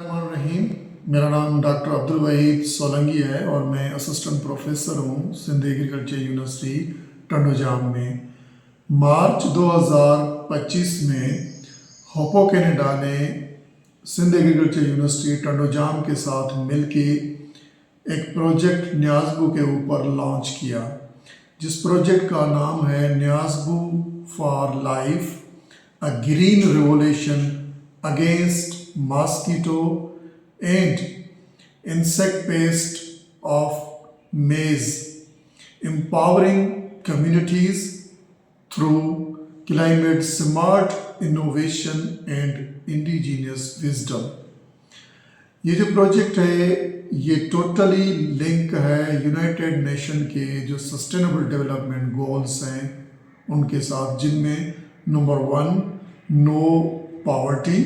रहीम। मेरा नाम डॉक्टर अब्दुल वहीद सोलंकी है और मैं असिस्टेंट प्रोफेसर हूँ सिंध एग्रीकल्चर यूनिवर्सिटी टंडोजाम में। मार्च 2025 में होपो कनाडा ने सिंध एग्रीकल्चर यूनिवर्सिटी टंडोजाम के साथ मिलके एक प्रोजेक्ट न्याज़बू के ऊपर लॉन्च किया, जिस प्रोजेक्ट का नाम है Nyazbo for life, a green revolution against mosquito and insect pest of maize, empowering communities through climate smart innovation and indigenous wisdom। ये जो प्रोजेक्ट है ये टोटली लिंक है यूनाइटेड नेशन के जो सस्टेनेबल डेवलपमेंट गोल्स हैं उनके साथ, जिनमें number 1 no poverty,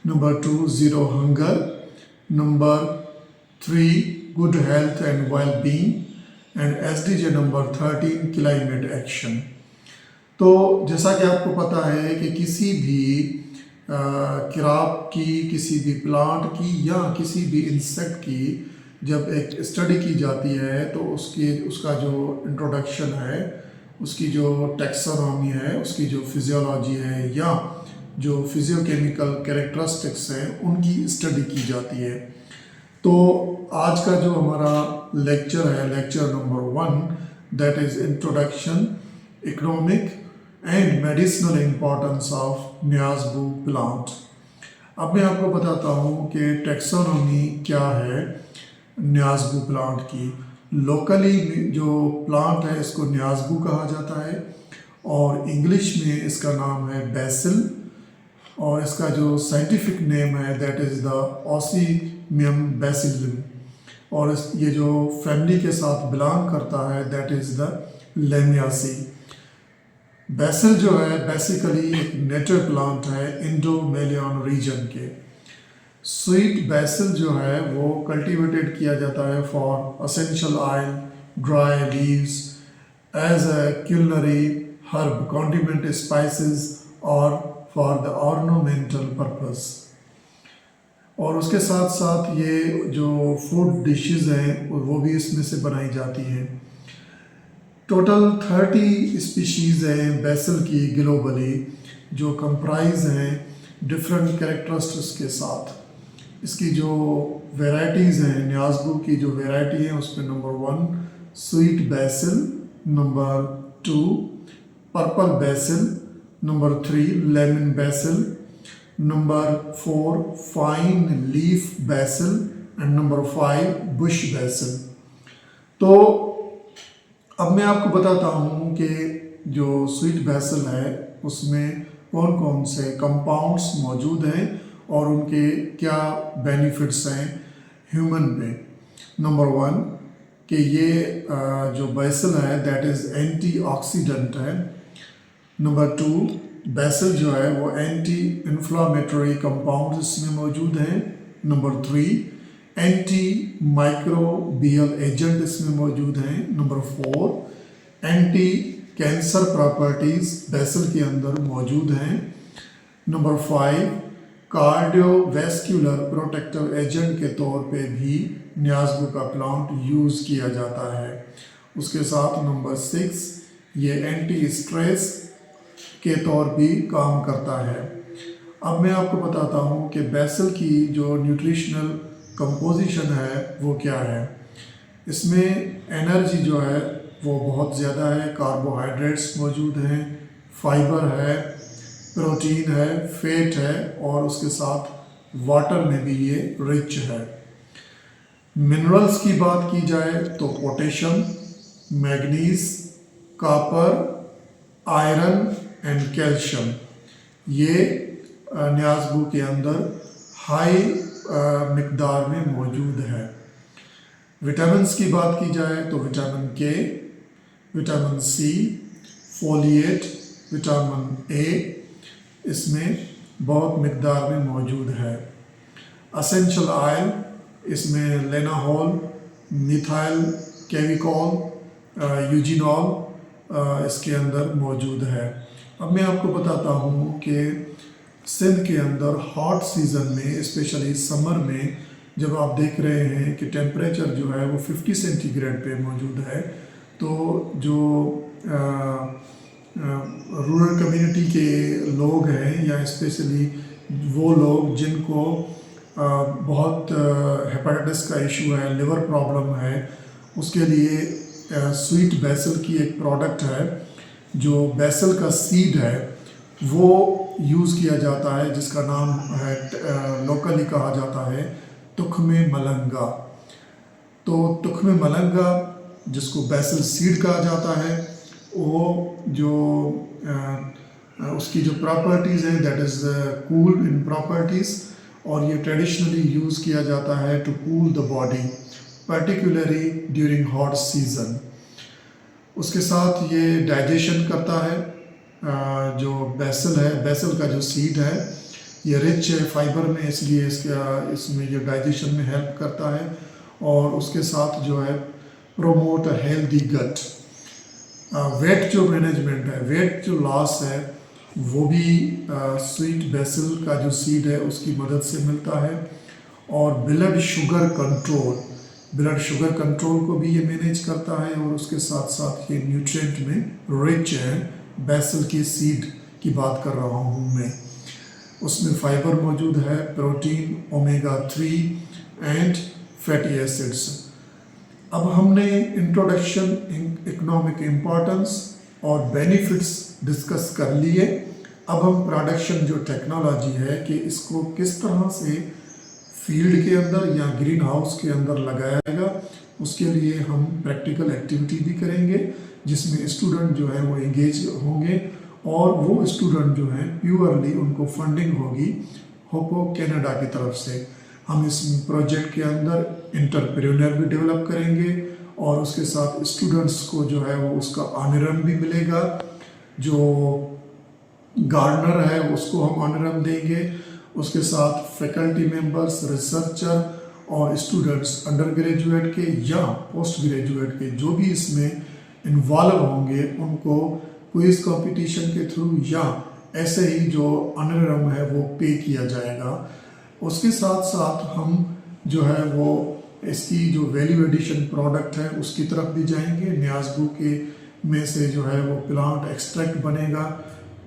number 2 zero hunger, number 3 good health and well being and SDG number 13 climate action. तो जैसा कि आपको पता है कि किसी भी क्रॉप की, किसी भी प्लांट की या किसी भी इंसेक्ट की जब एक स्टडी की जाती है तो उसका जो इंट्रोडक्शन है, उसकी जो टैक्सोनॉमी है, उसकी जो फिजियोलॉजी है या जो फिजियोकेमिकल कैरेक्टरिस्टिक्स हैं उनकी स्टडी की जाती है। तो आज का जो हमारा लेक्चर है, lecture number 1, that is introduction economic and medicinal importance of Nyazbo plant. अब मैं आपको बताता हूँ कि टैक्सोनॉमी क्या है न्याज़बू प्लांट की। लोकली जो प्लांट है इसको न्याज़बू कहा जाता है और इंग्लिश में इसका नाम है बेसिल, और इसका जो साइंटिफिक नेम है that is the Ocimum basilicum, और ये जो फैमिली के साथ बिलोंग करता है that is the Lamiaceae. Basil जो है बेसिकली एक नेटिव प्लांट है इंडो मेलियन रीजन के। स्वीट बेसिल जो है वो कल्टीवेटेड किया जाता है for essential oil, dry leaves, as a culinary herb, condiment spices और फॉर द ऑर्नामेंटल पर्पस। और उसके साथ साथ ये जो फूड डिशेस हैं वो भी इसमें से बनाई जाती हैं। टोटल 30 स्पीशीज़ हैं बेसिल की ग्लोबली, जो कंप्राइज हैं डिफरेंट कैरेक्टरिस्टिक्स के साथ। इसकी जो वेराइटीज़ हैं, न्याज़बू की जो वेराइटी है उसमें number 1 sweet BECIL, number 2 purple BECIL, number 3 lemon BECIL, number 4 fine leaf BECIL and number 5 Bush BECIL. तो अब मैं आपको बताता हूँ कि जो स्वीट बेसिल है उसमें कौन कौन से कंपाउंड्स मौजूद हैं और उनके क्या बेनिफिट्स हैं ह्यूमन पे। नंबर 1 कि ये जो बेसिल है दैट इज़ एंटीऑक्सीडेंट है। नंबर 2 बेसिल जो है वो एंटी इन्फ्लामेटरी कंपाउंड इसमें मौजूद हैं। नंबर 3 एंटी माइक्रोबियल एजेंट इसमें मौजूद हैं। Number 4 anti cancer properties BECIL के अंदर मौजूद हैं। नंबर 5 कार्डियोवैस्कुलर प्रोटेक्टिव एजेंट के तौर पे भी न्याज़बू का प्लांट यूज़ किया जाता है। उसके साथ नंबर 6 ये एंटी स्ट्रेस के तौर भी काम करता है। अब मैं आपको बताता हूँ कि बेसिल की जो न्यूट्रिशनल कंपोजिशन है वो क्या है। इसमें एनर्जी जो है वो बहुत ज़्यादा है, कार्बोहाइड्रेट्स मौजूद हैं, फाइबर है, प्रोटीन है, फैट है और उसके साथ वाटर में भी ये रिच है। मिनरल्स की बात की जाए तो potassium, manganese, copper, iron and calcium ये न्याज़बू के अंदर हाई मिकदार में मौजूद है। विटामिन्स की बात की जाए तो vitamin K, vitamin C, folate, vitamin A इसमें बहुत मिकदार में मौजूद है। असेंशियल ऑयल इसमें लेनाहोल, मिथाइल कैविकॉल, यूजिनॉल इसके अंदर मौजूद है। अब मैं आपको बताता हूँ कि सिंध के अंदर हॉट सीज़न में, स्पेशली समर में, जब आप देख रहे हैं कि टेम्परेचर जो है वो 50 सेंटीग्रेड पे मौजूद है, तो जो रूरल कम्युनिटी के लोग हैं या स्पेशली वो लोग जिनको बहुत हेपेटाइटिस का इशू है, लिवर प्रॉब्लम है, उसके लिए स्वीट बेसल की एक प्रोडक्ट है, जो बेसल का सीड है वो यूज़ किया जाता है, जिसका नाम है लोकली कहा जाता है तुख्मे मलंगा। तो तुख्मे मलंगा, जिसको बेसल सीड कहा जाता है, वो जो उसकी जो प्रॉपर्टीज़ हैं that is cool in properties, और ये ट्रेडिशनली यूज़ किया जाता है to cool the body particularly during hot season. उसके साथ ये डाइजेशन करता है। जो बेसल है, बेसल का जो सीड है ये रिच है फाइबर में, इसलिए इसमें ये डाइजेशन में हेल्प करता है। और उसके साथ जो है promote a healthy gut. Weight जो मैनेजमेंट है, वेट जो लॉस है, वो भी स्वीट बेसल का जो सीड है उसकी मदद से मिलता है। और ब्लड शुगर कंट्रोल को भी ये मैनेज करता है। और उसके साथ साथ ये न्यूट्रिएंट में रिच है। बेसल के सीड की बात कर रहा हूँ मैं। उसमें फाइबर मौजूद है, protein, omega 3 and fatty acids. अब हमने इंट्रोडक्शन, इकोनॉमिक इम्पोर्टेंस और बेनिफिट्स डिस्कस कर लिए। अब हम प्रोडक्शन जो टेक्नोलॉजी है कि इसको किस तरह से फील्ड के अंदर या ग्रीन हाउस के अंदर लगाएगा, उसके लिए हम प्रैक्टिकल एक्टिविटी भी करेंगे, जिसमें स्टूडेंट जो है वो एंगेज होंगे। और वो स्टूडेंट जो हैं प्योरली उनको फंडिंग होगी होपो कनाडा की तरफ से। हम इस प्रोजेक्ट के अंदर एंटरप्रेन्योर भी डेवलप करेंगे, और उसके साथ स्टूडेंट्स को जो है वो उसका ऑनरम भी मिलेगा। जो गार्डनर है उसको हम ऑनरम देंगे। उसके साथ फैकल्टी मेंबर्स, रिसर्चर और स्टूडेंट्स अंडर ग्रेजुएट के या पोस्ट ग्रेजुएट के जो भी इसमें इन्वॉल्व होंगे, उनको क्विज कंपटीशन के थ्रू या ऐसे ही जो ऑनरम है वो पे किया जाएगा। उसके साथ साथ हम जो है वो इसकी जो वैल्यू एडिशन प्रोडक्ट है उसकी तरफ भी जाएंगे। न्याज़बू के में से जो है वो प्लांट एक्सट्रैक्ट बनेगा,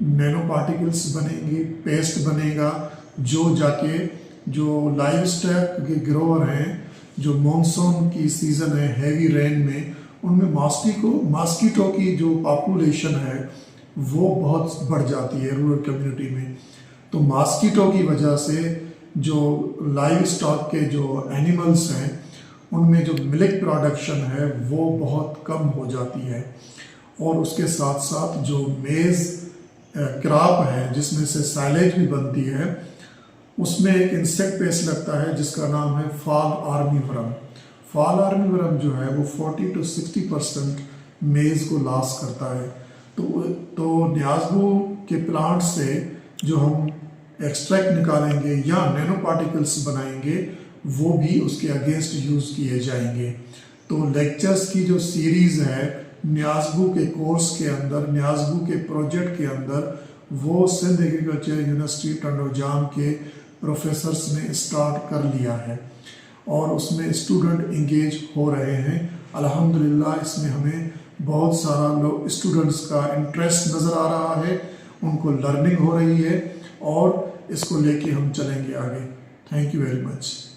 नैनो पार्टिकल्स बनेंगे, पेस्ट बनेगा, जो जाके जो लाइव स्टॉक के ग्रोअर हैं, जो मॉनसून की सीज़न है हैवी रेन में, उनमें मॉस्किटो की जो पॉपुलेशन है वो बहुत बढ़ जाती है रूरल कम्युनिटी में। तो मॉस्किटो की वजह से जो लाइव स्टॉक के जो एनिमल्स हैं उनमें जो मिल्क प्रोडक्शन है वो बहुत कम हो जाती है। और उसके साथ साथ जो मेज़ क्रॉप है जिसमें से साइलेज भी बनती है, उसमें एक इंसेक्ट पेस्ट लगता है जिसका नाम है फॉल आर्मीवर्म। फॉल आर्मीवर्म जो है वो 40 to 60% मेज़ को लॉस करता है। तो न्याज़बू के प्लांट से जो हम एक्सट्रैक्ट निकालेंगे या नैनो पार्टिकल्स बनाएंगे, वो भी उसके अगेंस्ट यूज़ किए जाएंगे। तो लेक्चर्स की जो सीरीज़ है न्याज़बू के कोर्स के अंदर, न्याज़बू के प्रोजेक्ट के अंदर, वो सिंध एग्रीकल्चर यूनिवर्सिटी टंडोजाम के प्रोफेसर्स ने स्टार्ट कर लिया है और उसमें स्टूडेंट इंगेज हो रहे हैं। अल्हम्दुलिल्लाह इसमें हमें बहुत सारा लोग स्टूडेंट्स का इंटरेस्ट नज़र आ रहा है, उनको लर्निंग हो रही है और इसको लेके हम चलेंगे आगे। Thank you very much.